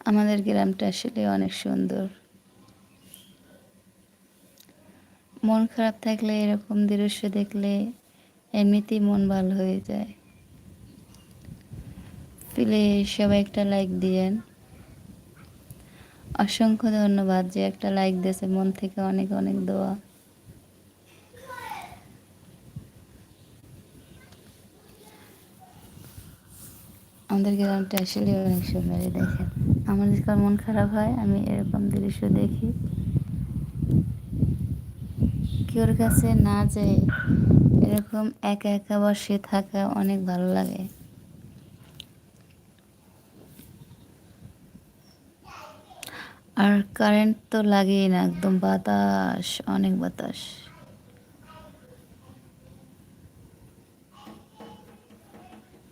আমাদের গ্রামটা আসলে অনেক সুন্দর। মন খারাপ থাকলে এরকম দৃশ্য দেখলে এমনিতেই মন ভালো হয়ে যায়। প্লিজ সবাই একটা লাইক দিয়েন। অসংখ্য ধন্যবাদ যে একটা লাইক দিয়েছে, মন থেকে অনেক অনেক দোয়া। আমাদের গ্রামটা আসলে অনেক সুন্দর। দেখেন, আমার যখন মন খারাপ হয় আমি এরকম দৃশ্য দেখি, কেউর কাছে না যেয়ে এরকম একা একা বসে থাকা অনেক ভালো লাগে। আর কারেন্ট তো লাগেই না, একদম বাতাস, অনেক বাতাস।